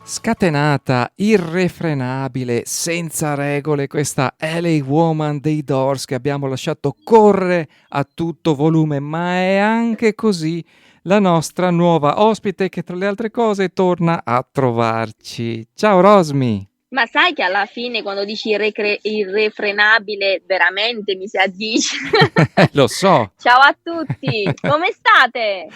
Scatenata, irrefrenabile, senza regole, questa LA Woman dei Doors che abbiamo lasciato correre a tutto volume, ma è anche così la nostra nuova ospite che tra le altre cose torna a trovarci. Ciao Rosmi! Ma sai che alla fine quando dici irrefrenabile veramente mi si addice. Lo so. Ciao a tutti, come state?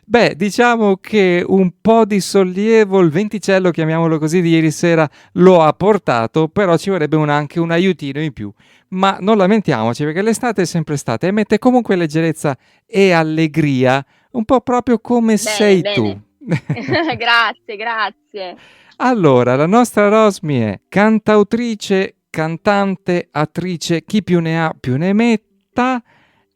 Beh, diciamo che un po' di sollievo il venticello, chiamiamolo così, di ieri sera lo ha portato, però ci vorrebbe anche un aiutino in più. Ma non lamentiamoci perché l'estate è sempre stata e mette comunque leggerezza e allegria, un po' proprio come Bene, sei tu. bene. Grazie, grazie. Allora, la nostra Rosmi è cantautrice, cantante, attrice, chi più ne ha più ne metta.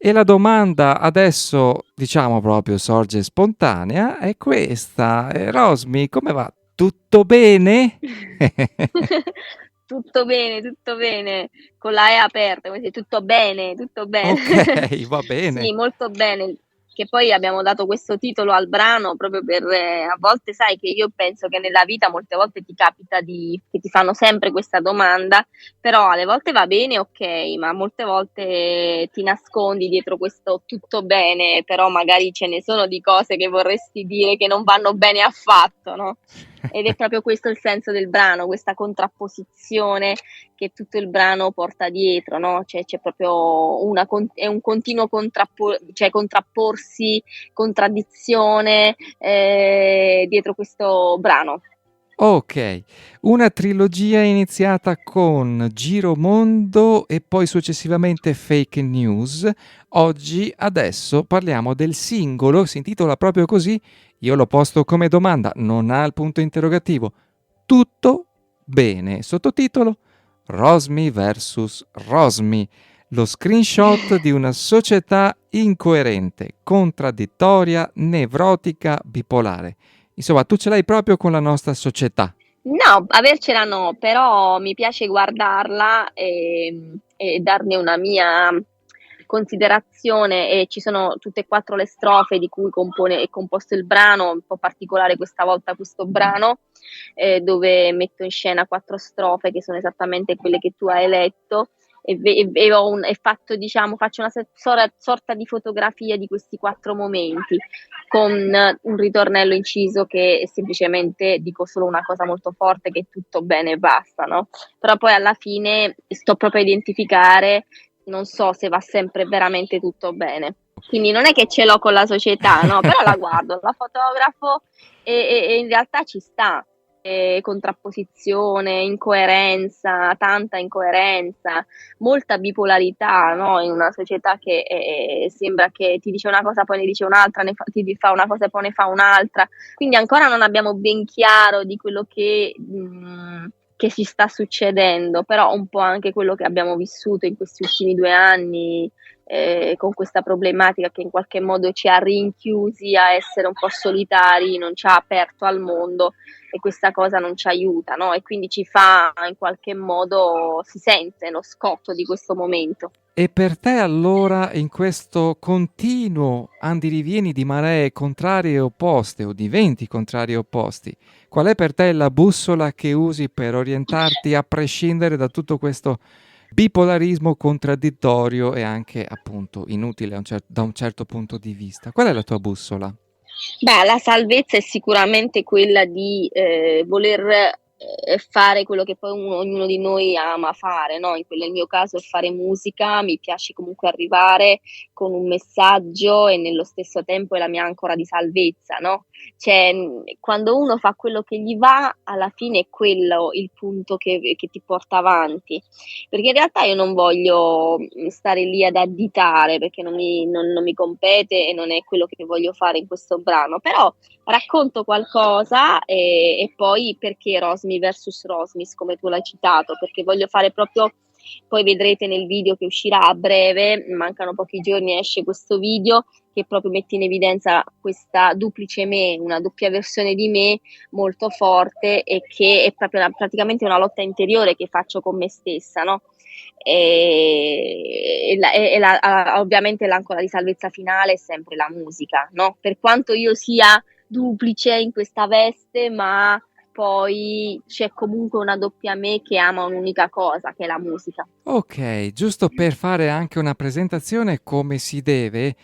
E la domanda adesso, diciamo proprio, sorge spontanea, è questa. Rosmi, come va? Tutto bene? Tutto bene, con la E aperta, come se tutto bene, tutto bene. Ok, va bene. Sì, molto bene. Che poi abbiamo dato questo titolo al brano proprio per, a volte sai che io penso che nella vita molte volte ti capita che ti fanno sempre questa domanda, però alle volte va bene, ok, ma molte volte ti nascondi dietro questo tutto bene, però magari ce ne sono di cose che vorresti dire che non vanno bene affatto, no? Ed è proprio questo il senso del brano, questa contrapposizione che tutto il brano porta dietro, no? Cioè, c'è proprio è un continuo cioè, contrapporsi, contraddizione dietro questo brano. Ok, una trilogia iniziata con Giro Mondo e poi successivamente Fake News. Oggi, adesso, parliamo del singolo, si intitola proprio così, io l'ho posto come domanda, non ha il punto interrogativo. Tutto bene. Sottotitolo Rosmi vs Rosmi, lo screenshot di una società incoerente, contraddittoria, nevrotica, bipolare. Insomma, tu ce l'hai proprio con la nostra società. No, avercela no, però mi piace guardarla e darne una mia considerazione e ci sono tutte e quattro le strofe di cui è composto il brano, un po' particolare questa volta questo brano, dove metto in scena quattro strofe che sono esattamente quelle che tu hai letto e fatto, diciamo, faccio una sorta di fotografia di questi quattro momenti con un ritornello inciso che semplicemente dico solo una cosa molto forte che è tutto bene e basta, no? Però poi alla fine sto proprio a identificare, non so se va sempre veramente tutto bene. Quindi non è che ce l'ho con la società, no? Però la guardo, la fotografo e in realtà ci sta. Contrapposizione, incoerenza, tanta incoerenza, molta bipolarità, no? In una società che sembra che ti dice una cosa, poi ne dice un'altra, ti fa una cosa e poi ne fa un'altra. Quindi ancora non abbiamo ben chiaro di quello che ci sta succedendo, però un po' anche quello che abbiamo vissuto in questi ultimi 2 anni. Con questa problematica che in qualche modo ci ha rinchiusi a essere un po' solitari, non ci ha aperto al mondo e questa cosa non ci aiuta, no? E quindi ci fa in qualche modo, si sente lo scotto di questo momento. E per te allora, in questo continuo andirivieni di maree contrarie e opposte o di venti contrari e opposti, qual è per te la bussola che usi per orientarti a prescindere da tutto questo bipolarismo contraddittorio e anche appunto inutile da un certo punto di vista? Qual è la tua bussola? Beh, la salvezza è sicuramente quella di voler fare quello che poi ognuno di noi ama fare, no? Nel mio caso è fare musica, mi piace comunque arrivare con un messaggio e nello stesso tempo è la mia ancora di salvezza, no? Cioè, quando uno fa quello che gli va, alla fine è quello il punto che ti porta avanti. Perché in realtà io non voglio stare lì ad additare perché non mi compete e non è quello che voglio fare in questo brano, però racconto qualcosa e poi perché Rosmi versus Rosmis, come tu l'hai citato, perché voglio fare proprio, poi vedrete nel video che uscirà a breve, mancano pochi giorni, esce questo video che proprio mette in evidenza questa duplice me, una doppia versione di me molto forte e che è proprio praticamente una lotta interiore che faccio con me stessa, no? Ovviamente l'ancora di salvezza finale è sempre la musica, no? Per quanto io sia duplice in questa veste, ma poi c'è comunque una doppia me che ama un'unica cosa, che è la musica. Ok, giusto per fare anche una presentazione come si deve,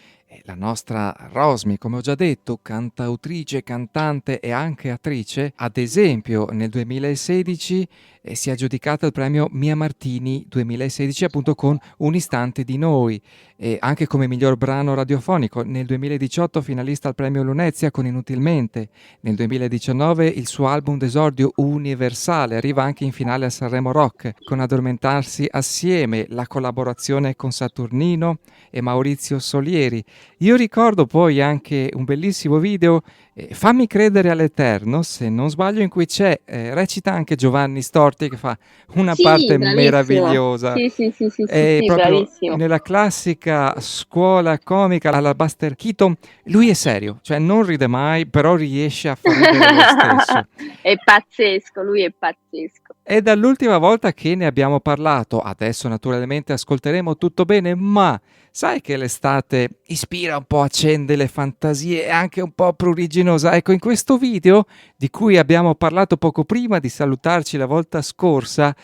la nostra Rosmi, come ho già detto, cantautrice, cantante e anche attrice, ad esempio nel 2016 si è aggiudicata il premio Mia Martini 2016 appunto con Un istante di noi, e anche come miglior brano radiofonico, nel 2018 finalista al premio Lunezia con Inutilmente, nel 2019 il suo album d'esordio Universale arriva anche in finale a Sanremo Rock con Addormentarsi assieme, la collaborazione con Saturnino e Maurizio Solieri. Io ricordo poi anche un bellissimo video, Fammi credere all'Eterno, se non sbaglio, in cui recita anche Giovanni Storti che fa una Sì, parte bravissimo. meravigliosa. Sì, sì, sì, sì, sì, È sì, proprio bravissimo. nella classica scuola comica alla Buster Keaton, lui è serio, cioè non ride mai, però riesce a far ridere lo stesso. È pazzesco, lui è pazzesco. È dall'ultima volta che ne abbiamo parlato, adesso naturalmente ascolteremo Tutto bene, ma sai che l'estate ispira un po', accende le fantasie, è anche un po' pruriginosa. Ecco, in questo video, di cui abbiamo parlato poco prima di salutarci la volta scorsa,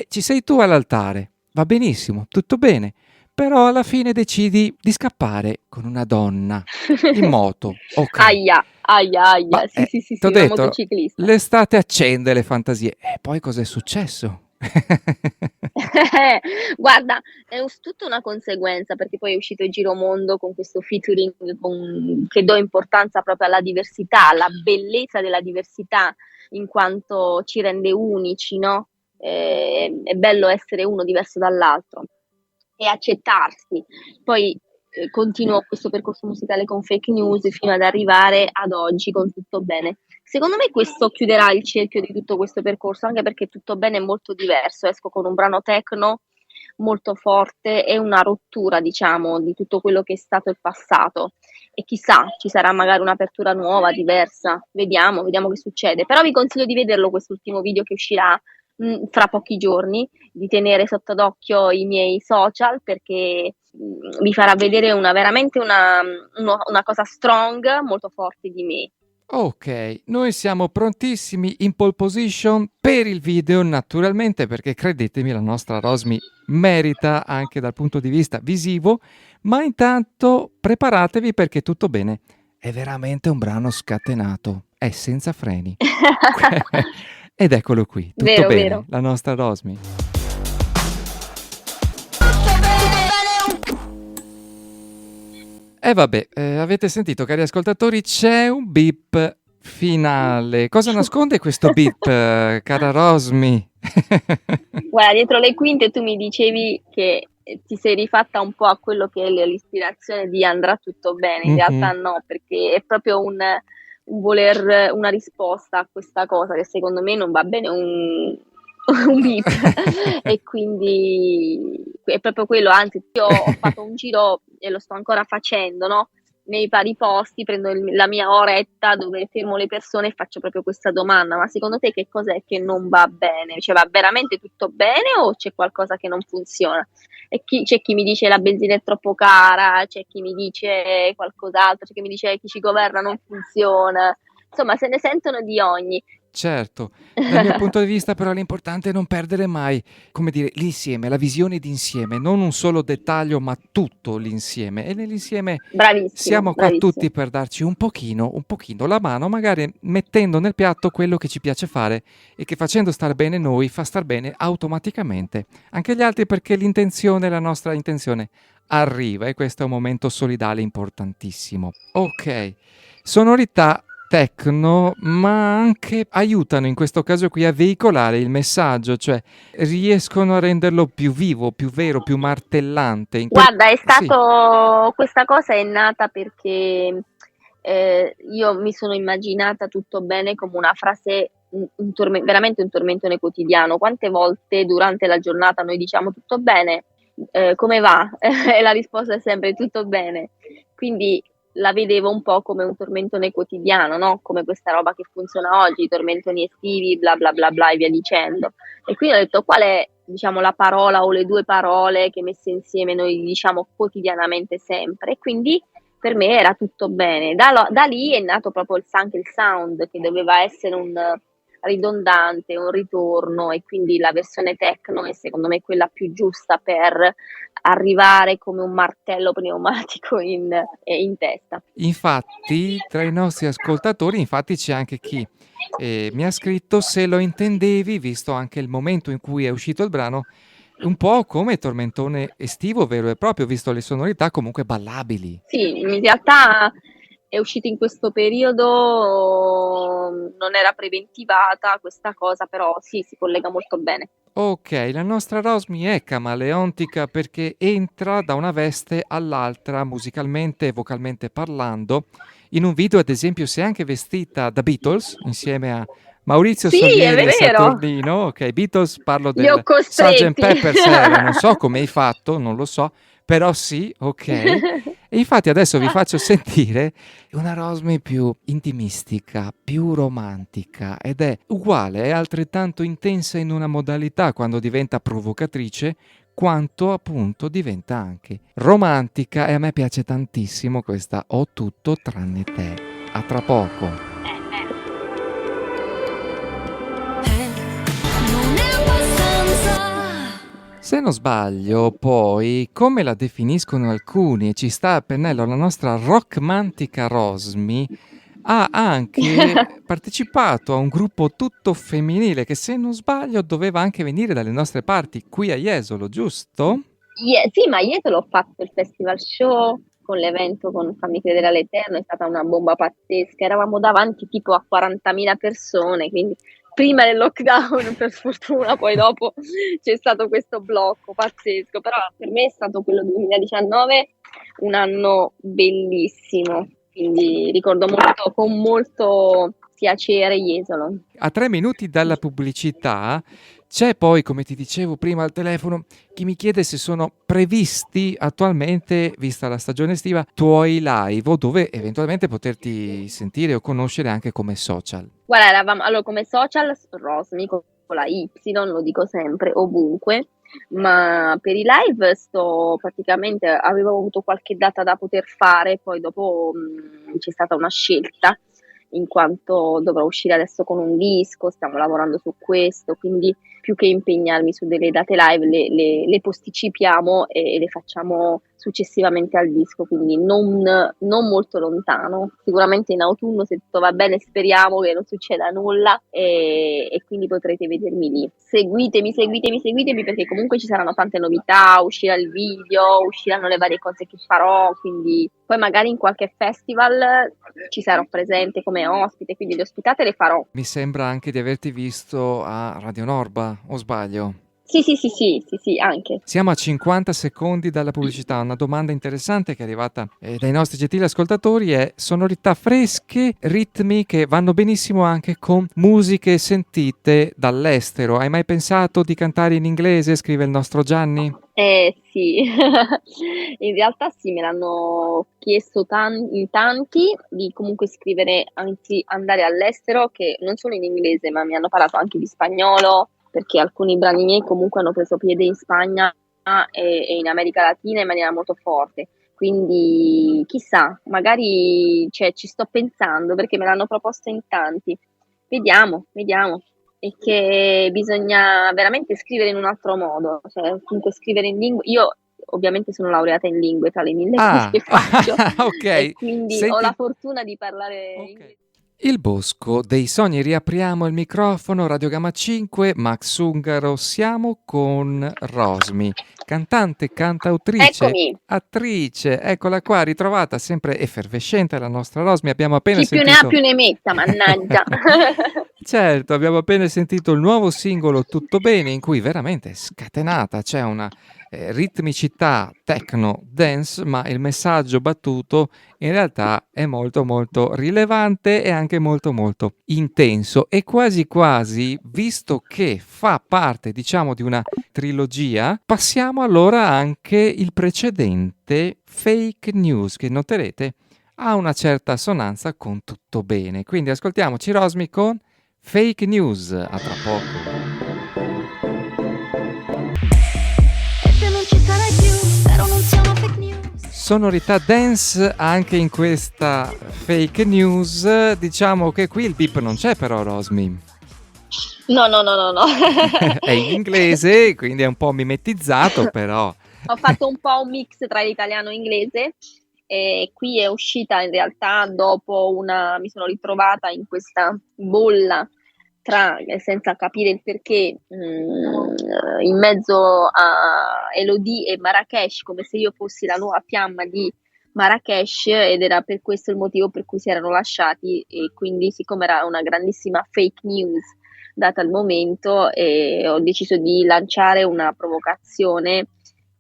ci sei tu all'altare. Va benissimo, tutto bene, però alla fine decidi di scappare con una donna in moto, ok. Ahia, ahia, Ma ahia. Sì, sì, sì, t'ho sì, una detto, motociclista. l'estate accende le fantasie. E poi cos'è successo? Guarda, tutta una conseguenza, perché poi è uscito il Giromondo con questo featuring che do importanza proprio alla diversità, alla bellezza della diversità, in quanto ci rende unici, no? È bello essere uno diverso dall'altro e accettarsi. Poi continuo questo percorso musicale con Fake News fino ad arrivare ad oggi con Tutto bene. Secondo me questo chiuderà il cerchio di tutto questo percorso, anche perché Tutto bene è molto diverso. Esco con un brano techno molto forte e una rottura, diciamo, di tutto quello che è stato il passato. E chissà, ci sarà magari un'apertura nuova, diversa. Vediamo, vediamo che succede. Però vi consiglio di vederlo quest'ultimo video che uscirà fra pochi giorni, di tenere sotto d'occhio i miei social, perché vi farà vedere veramente una cosa strong, molto forte di me. Ok, noi siamo prontissimi in pole position per il video, naturalmente, perché credetemi, la nostra Rosmi merita anche dal punto di vista visivo, ma intanto preparatevi perché tutto bene. È veramente un brano scatenato, è senza freni. Ed eccolo qui, tutto Vero, bene, vero. la nostra Rosmi. E vabbè, avete sentito, cari ascoltatori, c'è un beep finale. Cosa nasconde questo beep, cara Rosmi? Guarda, dietro le quinte tu mi dicevi che ti sei rifatta un po' a quello che è l'ispirazione di Andrà tutto bene, in realtà Mhm. no, perché è proprio un voler una risposta a questa cosa che secondo me non va bene un beep e quindi è proprio quello, anzi io ho fatto un giro e lo sto ancora facendo, no? Nei vari posti, prendo la mia oretta dove fermo le persone e faccio proprio questa domanda: ma secondo te che cos'è che non va bene? Cioè va veramente tutto bene o c'è qualcosa che non funziona? C'è chi mi dice la benzina è troppo cara, c'è chi mi dice qualcos'altro, c'è chi mi dice chi ci governa non funziona, insomma se ne sentono di ogni. Certo, dal mio punto di vista però l'importante è non perdere mai, come dire, l'insieme, la visione d'insieme, non un solo dettaglio, ma tutto l'insieme. E nell'insieme Bravissimo, siamo qua tutti bravissimo. per darci un pochino la mano, magari mettendo nel piatto quello che ci piace fare e che facendo star bene noi fa star bene automaticamente anche gli altri, perché l'intenzione, la nostra intenzione arriva, e questo è un momento solidale importantissimo. Ok, sonorità techno, ma anche aiutano in questo caso qui a veicolare il messaggio, cioè riescono a renderlo più vivo, più vero, più martellante. Guarda, Sì. questa cosa è nata perché io mi sono immaginata tutto bene come una frase, veramente un tormentone quotidiano. Quante volte durante la giornata noi diciamo tutto bene, come va? E la risposta è sempre tutto bene. Quindi la vedevo un po' come un tormentone quotidiano, no? Come questa roba che funziona oggi, i tormentoni estivi, bla bla bla bla e via dicendo. E quindi ho detto qual è, diciamo, la parola o le due parole che messe insieme noi diciamo quotidianamente sempre. E quindi per me era tutto bene. Da lì è nato proprio anche il sound, che doveva essere ridondante, un ritorno, e quindi la versione techno è secondo me quella più giusta per arrivare come un martello pneumatico in testa. Infatti, tra i nostri ascoltatori, infatti c'è anche chi mi ha scritto se lo intendevi, visto anche il momento in cui è uscito il brano, un po' come tormentone estivo vero e proprio, visto le sonorità comunque ballabili. Sì, in realtà è uscito in questo periodo, non era preventivata questa cosa, però sì, si collega molto bene. Ok, la nostra Rosmi è camaleontica perché entra da una veste all'altra musicalmente e vocalmente parlando. In un video, ad esempio, si è anche vestita da Beatles insieme a Maurizio Sì, è Solieri e vero! Saturnino. Ok, Beatles, parlo Li ho del Sgt. costretti. Pepper's era, non so come hai fatto, non lo so, però sì, ok. E infatti adesso vi faccio sentire una Rosmi più intimistica, più romantica ed è uguale, è altrettanto intensa in una modalità quando diventa provocatrice quanto appunto diventa anche romantica e a me piace tantissimo questa Ho tutto tranne te. A tra poco. Non è abbastanza. Se non sbaglio, poi, come la definiscono alcuni, e ci sta a pennello la nostra rockmantica Rosmi, ha anche partecipato a un gruppo tutto femminile che, se non sbaglio, doveva anche venire dalle nostre parti, qui a Jesolo, giusto? Sì, ma io te l'ho fatto il festival show con l'evento con Fammi credere all'Eterno, è stata una bomba pazzesca, eravamo davanti tipo a 40.000 persone, quindi prima del lockdown per sfortuna, poi dopo c'è stato questo blocco pazzesco, però per me è stato quello 2019 un anno bellissimo, quindi ricordo molto, con molto piacere Jesolo. A 3 minuti dalla pubblicità c'è poi, come ti dicevo prima al telefono, chi mi chiede se sono previsti attualmente, vista la stagione estiva, tuoi live o dove eventualmente poterti sentire o conoscere anche come social. Guarda, eravamo allora come social Rosmi con la Y, lo dico sempre, ovunque, ma per i live sto praticamente avevo avuto qualche data da poter fare, poi dopo c'è stata una scelta in quanto dovrò uscire adesso con un disco, stiamo lavorando su questo, quindi più che impegnarmi su delle date live le posticipiamo e le facciamo successivamente al disco, quindi non molto lontano, sicuramente in autunno se tutto va bene, speriamo che non succeda nulla e quindi potrete vedermi lì. Seguitemi perché comunque ci saranno tante novità, uscirà il video, usciranno le varie cose che farò, quindi poi magari in qualche festival ci sarò presente come ospite, quindi le ospitate le farò. Mi sembra anche di averti visto a Radio Norba, o sbaglio? Sì, anche. Siamo a 50 secondi dalla pubblicità. Una domanda interessante che è arrivata dai nostri gentili ascoltatori è sonorità fresche, ritmi che vanno benissimo anche con musiche sentite dall'estero. Hai mai pensato di cantare in inglese? Scrive il nostro Gianni. Sì, in realtà sì, me l'hanno chiesto in tanti di comunque scrivere, anzi andare all'estero, che non solo in inglese, ma mi hanno parlato anche di spagnolo, perché alcuni brani miei comunque hanno preso piede in Spagna e in America Latina in maniera molto forte. Quindi chissà, magari ci sto pensando perché me l'hanno proposto in tanti. Vediamo. E che bisogna veramente scrivere in un altro modo, cioè comunque scrivere in lingue. Io ovviamente sono laureata in lingue tra le 1000 cose che faccio ok. e quindi ho Senti... la fortuna di parlare inglese. Il Bosco dei Sogni, riapriamo il microfono, Radio Gamma 5, Max Ungaro, siamo con Rosmi, cantante, cantautrice, Eccomi. attrice, eccola qua, ritrovata, sempre effervescente la nostra Rosmi, abbiamo appena Chi sentito... più ne ha più ne metta, mannaggia. Certo, abbiamo appena sentito il nuovo singolo Tutto Bene, in cui veramente è scatenata, c'è una ritmicità techno dance, ma il messaggio battuto in realtà è molto molto rilevante e anche molto molto intenso e quasi quasi, visto che fa parte diciamo di una trilogia, passiamo allora anche il precedente Fake News, che noterete ha una certa assonanza con Tutto Bene. Quindi ascoltiamoci Rosmi con Fake News, a tra poco. Sonorità dance anche in questa Fake News. Diciamo che qui il beep non c'è però, Rosmi. No, no, no, no, no. È in inglese, quindi è un po' mimetizzato, però. Ho fatto un po' un mix tra l'italiano e l'inglese e qui è uscita in realtà dopo mi sono ritrovata in questa bolla senza capire il perché, in mezzo a Elodie e Marrakesh, come se io fossi la nuova fiamma di Marrakesh, ed era per questo il motivo per cui si erano lasciati, e quindi siccome era una grandissima fake news data il momento, ho deciso di lanciare una provocazione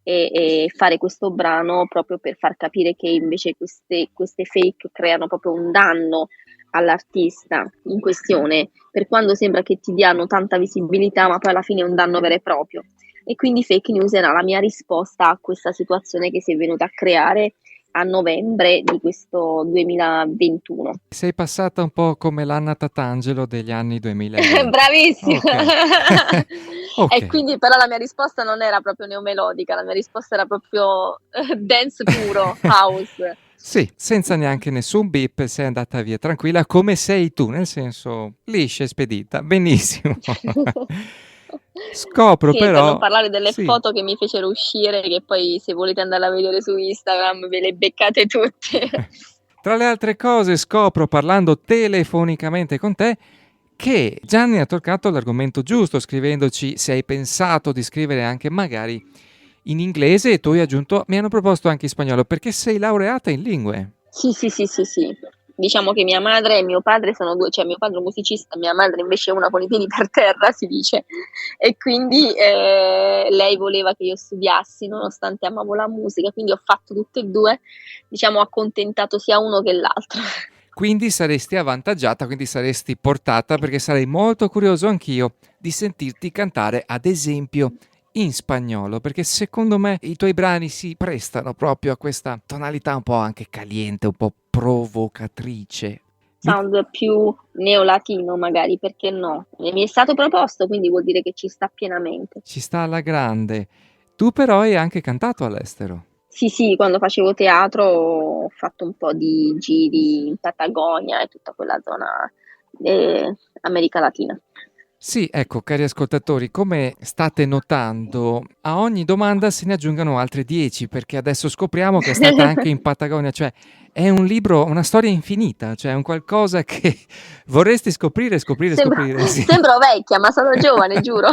e fare questo brano proprio per far capire che invece queste fake creano proprio un danno all'artista in questione, per quando sembra che ti diano tanta visibilità, ma poi alla fine è un danno vero e proprio. E quindi fake news era la mia risposta a questa situazione che si è venuta a creare a novembre di questo 2021. Sei passata un po' come l'Anna Tatangelo degli anni 2020. Bravissima! Ok. Ok. E quindi però la mia risposta non era proprio neomelodica, la mia risposta era proprio dance puro, house. Sì, senza neanche nessun beep, sei andata via tranquilla come sei tu, nel senso liscia e spedita. Benissimo. Scopro Sì, per non però, parlare delle sì, foto che mi fecero uscire, che poi se volete andare a vedere su Instagram ve le beccate tutte. tra le altre cose scopro parlando telefonicamente con te che Gianni ha toccato l'argomento giusto scrivendoci se hai pensato di scrivere anche magari in inglese e tu hai aggiunto mi hanno proposto anche in spagnolo perché sei laureata in lingue. Sì, sì, sì, sì, sì. Diciamo che mia madre e mio padre sono due, cioè mio padre è un musicista, mia madre invece è una con i piedi per terra, si dice, e quindi lei voleva che io studiassi nonostante amavo la musica, quindi ho fatto tutte e due, diciamo, ho accontentato sia uno che l'altro. Quindi saresti avvantaggiata, quindi saresti portata perché sarei molto curioso anch'io di sentirti cantare ad esempio in spagnolo perché secondo me i tuoi brani si prestano proprio a questa tonalità un po' anche caliente, un po' provocatrice. Mi- Sound più neolatino magari, perché no? Mi è stato proposto, quindi vuol dire che ci sta pienamente. Ci sta alla grande. Tu però hai anche cantato all'estero. Sì, sì, quando facevo teatro ho fatto un po' di giri in Patagonia e tutta quella zona America Latina. Sì, ecco, cari ascoltatori, come state notando, a ogni domanda se ne aggiungano altre 10, perché adesso scopriamo che è stata anche in Patagonia, cioè è un libro, una storia infinita, cioè è un qualcosa che vorresti scoprire, scoprire, Sembro, scoprire, sì. sembro vecchia, ma sono giovane, giuro.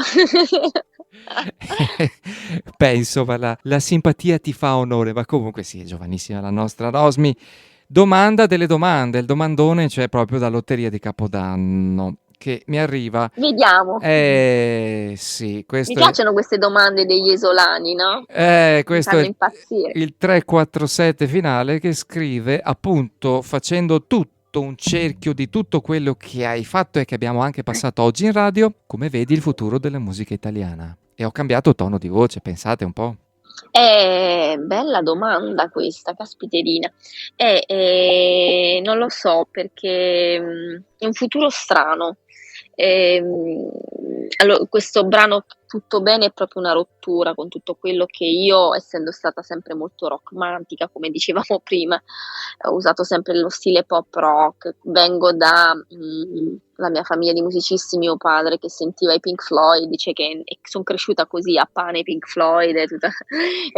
Penso, ma la simpatia ti fa onore, ma comunque sì, è giovanissima la nostra Rosmi. Domanda delle domande, il domandone c'è proprio da Lotteria di Capodanno, che mi arriva. Vediamo. Sì, Mi questo è, piacciono queste domande degli esolani, no? Mi questo è fanno impazzire. il 347 finale che scrive appunto facendo tutto un cerchio di tutto quello che hai fatto e che abbiamo anche passato oggi in radio, come vedi il futuro della musica italiana. E ho cambiato tono di voce, pensate un po'. Bella domanda questa, caspiterina. Non lo so perché è un futuro strano. Allora, questo brano Tutto bene è proprio una rottura con tutto quello che io, essendo stata sempre molto rockmantica, come dicevamo prima, ho usato sempre lo stile pop rock, vengo da la mia famiglia di musicisti, mio padre che sentiva i Pink Floyd, dice che sono cresciuta così a pane Pink Floyd e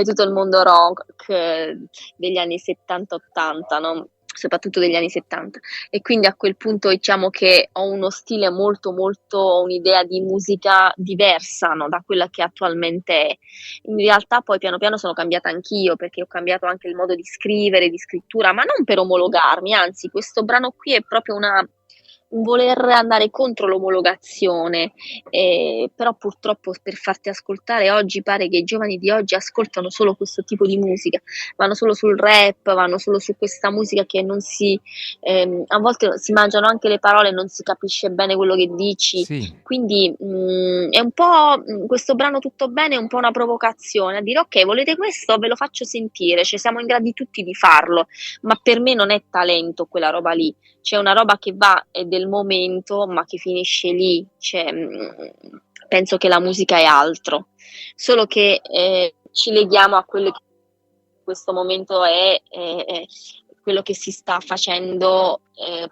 tutto il mondo rock degli anni 70-80, no? Soprattutto degli anni 70, e quindi a quel punto diciamo che ho uno stile molto molto, un'idea di musica diversa, no, da quella che attualmente è. In realtà poi piano piano sono cambiata anch'io perché ho cambiato anche il modo di scrivere, di scrittura, ma non per omologarmi, anzi questo brano qui è proprio un voler andare contro l'omologazione, però purtroppo per farti ascoltare oggi pare che i giovani di oggi ascoltano solo questo tipo di musica, vanno solo sul rap, vanno solo su questa musica che non a volte si mangiano anche le parole e non si capisce bene quello che dici, Sì, quindi è un po' questo brano Tutto bene è un po' una provocazione a dire ok, volete questo, ve lo faccio sentire, cioè siamo in grado tutti di farlo, ma per me non è talento quella roba lì, c'è una roba che va è del momento, ma che finisce lì, cioè, penso che la musica è altro, solo che ci leghiamo a quello che in questo momento è quello che si sta facendo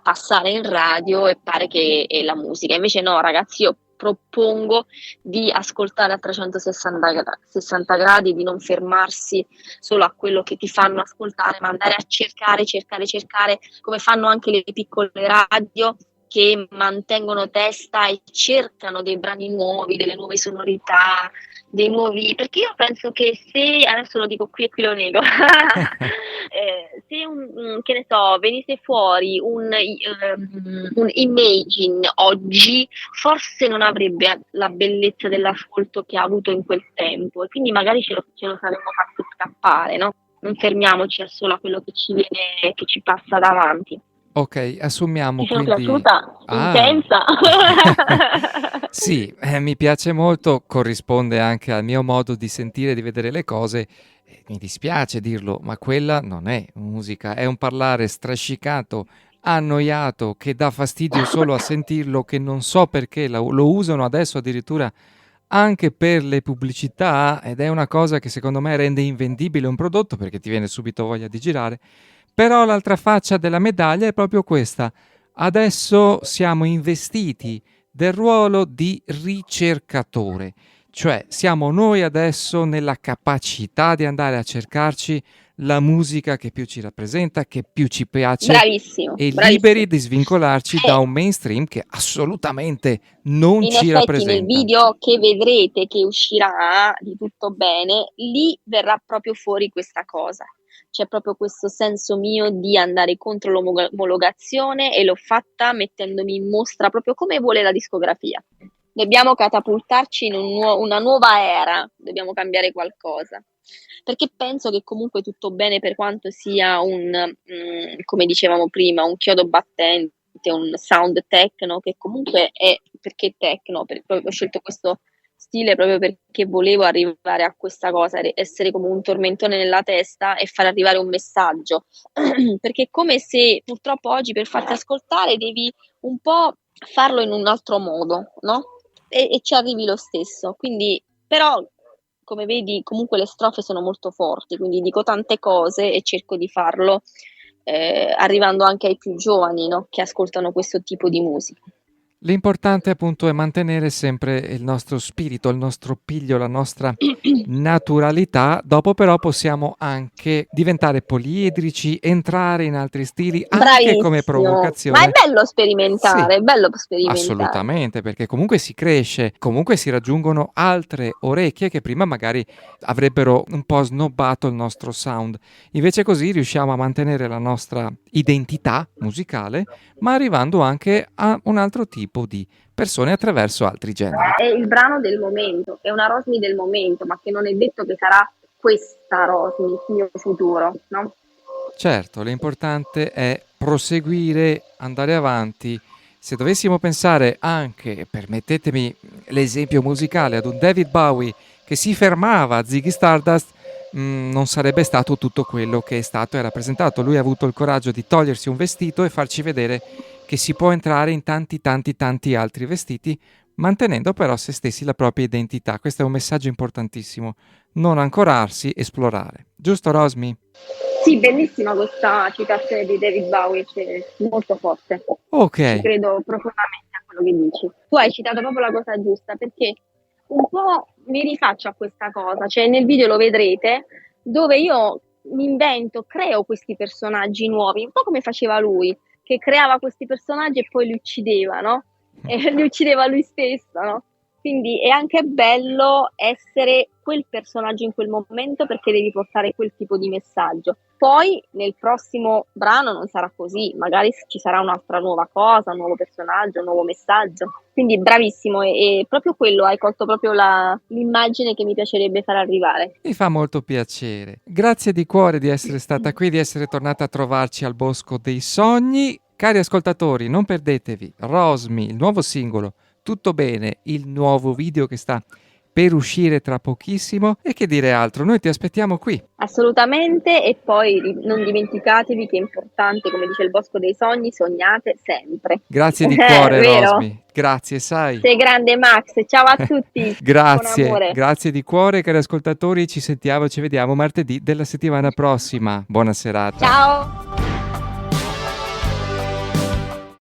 passare in radio e pare che è la musica. Invece no, ragazzi, io propongo di ascoltare a 360 gradi, di non fermarsi solo a quello che ti fanno ascoltare, ma andare a cercare, come fanno anche le piccole radio che mantengono testa e cercano dei brani nuovi, delle nuove sonorità, dei nuovi, perché io penso che se, adesso lo dico qui e qui lo nego, se che ne so, venisse fuori un Imagine oggi, forse non avrebbe la bellezza dell'ascolto che ha avuto in quel tempo, e quindi magari ce lo saremmo fatto scappare, no? Non fermiamoci a solo a quello che ci viene, che ci passa davanti. Ok, assumiamo Ti sono quindi... piaciuta? Ah, Intensa? sì, mi piace molto, corrisponde anche al mio modo di sentire e di vedere le cose. Mi dispiace dirlo, ma quella non è musica, è un parlare strascicato, annoiato, che dà fastidio solo a sentirlo, che non so perché lo usano adesso addirittura anche per le pubblicità, ed è una cosa che secondo me rende invendibile un prodotto perché ti viene subito voglia di girare. Però l'altra faccia della medaglia è proprio questa. Adesso siamo investiti del ruolo di ricercatore, cioè siamo noi adesso nella capacità di andare a cercarci la musica che più ci rappresenta, che più ci piace, Bravissimo, e liberi bravissimo. di svincolarci da un mainstream che assolutamente non In ci effetti nel rappresenta. video che vedrete che uscirà di Tutto Bene, lì verrà proprio fuori questa cosa. C'è proprio questo senso mio di andare contro l'omologazione, e l'ho fatta mettendomi in mostra proprio come vuole la discografia. Dobbiamo catapultarci in una nuova era, dobbiamo cambiare qualcosa. Perché penso che comunque Tutto Bene, per quanto sia come dicevamo prima, un chiodo battente, un sound techno, che comunque è, perché techno, ho scelto questo stile proprio perché volevo arrivare a questa cosa, essere come un tormentone nella testa e far arrivare un messaggio, perché è come se purtroppo oggi per farti ascoltare devi un po' farlo in un altro modo, no? E ci arrivi lo stesso, quindi però come vedi comunque le strofe sono molto forti, quindi dico tante cose e cerco di farlo arrivando anche ai più giovani, no? Che ascoltano questo tipo di musica. L'importante appunto è mantenere sempre il nostro spirito, il nostro piglio, la nostra naturalità. Dopo però possiamo anche diventare poliedrici, entrare in altri stili anche come Bravissimo, ma è provocazione. bello Sì, sperimentare, è bello sperimentare. assolutamente, perché comunque si cresce, comunque si raggiungono altre orecchie che prima magari avrebbero un po' snobbato il nostro sound. Invece così riusciamo a mantenere la nostra identità musicale, ma arrivando anche a un altro tipo di persone attraverso altri generi. È il brano del momento, è una Rosmi del momento, ma che non è detto che sarà questa Rosmi il mio futuro, no? Certo, l'importante è proseguire, andare avanti. Se dovessimo pensare anche, permettetemi l'esempio musicale, ad un David Bowie che si fermava a Ziggy Stardust, non sarebbe stato tutto quello che è stato e rappresentato. Lui ha avuto il coraggio di togliersi un vestito e farci vedere che si può entrare in tanti altri vestiti, mantenendo però se stessi la propria identità. Questo è un messaggio importantissimo. Non ancorarsi, esplorare. Giusto, Rosmi? Sì, bellissima questa citazione di David Bowie, cioè, molto forte. Ci Ok. credo profondamente a quello che dici. Tu hai citato proprio la cosa giusta, perché un po' mi rifaccio a questa cosa, cioè nel video lo vedrete, dove io mi invento, creo questi personaggi nuovi, un po' come faceva lui, che creava questi personaggi e poi li uccideva, no? E li uccideva lui stesso, no? Quindi è anche bello essere quel personaggio in quel momento, perché devi portare quel tipo di messaggio. Poi nel prossimo brano non sarà così, magari ci sarà un'altra nuova cosa, un nuovo personaggio, un nuovo messaggio. Quindi bravissimo, e proprio quello, hai colto proprio l'immagine che mi piacerebbe far arrivare. Mi fa molto piacere. Grazie di cuore di essere stata qui, di essere tornata a trovarci al Bosco dei Sogni. Cari ascoltatori, non perdetevi Rosmi, il nuovo singolo, Tutto Bene, il nuovo video che sta per uscire tra pochissimo. E che dire altro, noi ti aspettiamo qui. Assolutamente, e poi non dimenticatevi che è importante, come dice il Bosco dei Sogni, sognate sempre. Grazie di cuore, Vero? Rosmi. Grazie, sai. Sei grande, Max, ciao a tutti. Buon Grazie, amore. grazie di cuore, cari ascoltatori. Ci sentiamo, ci vediamo martedì della settimana prossima. Buona serata. Ciao.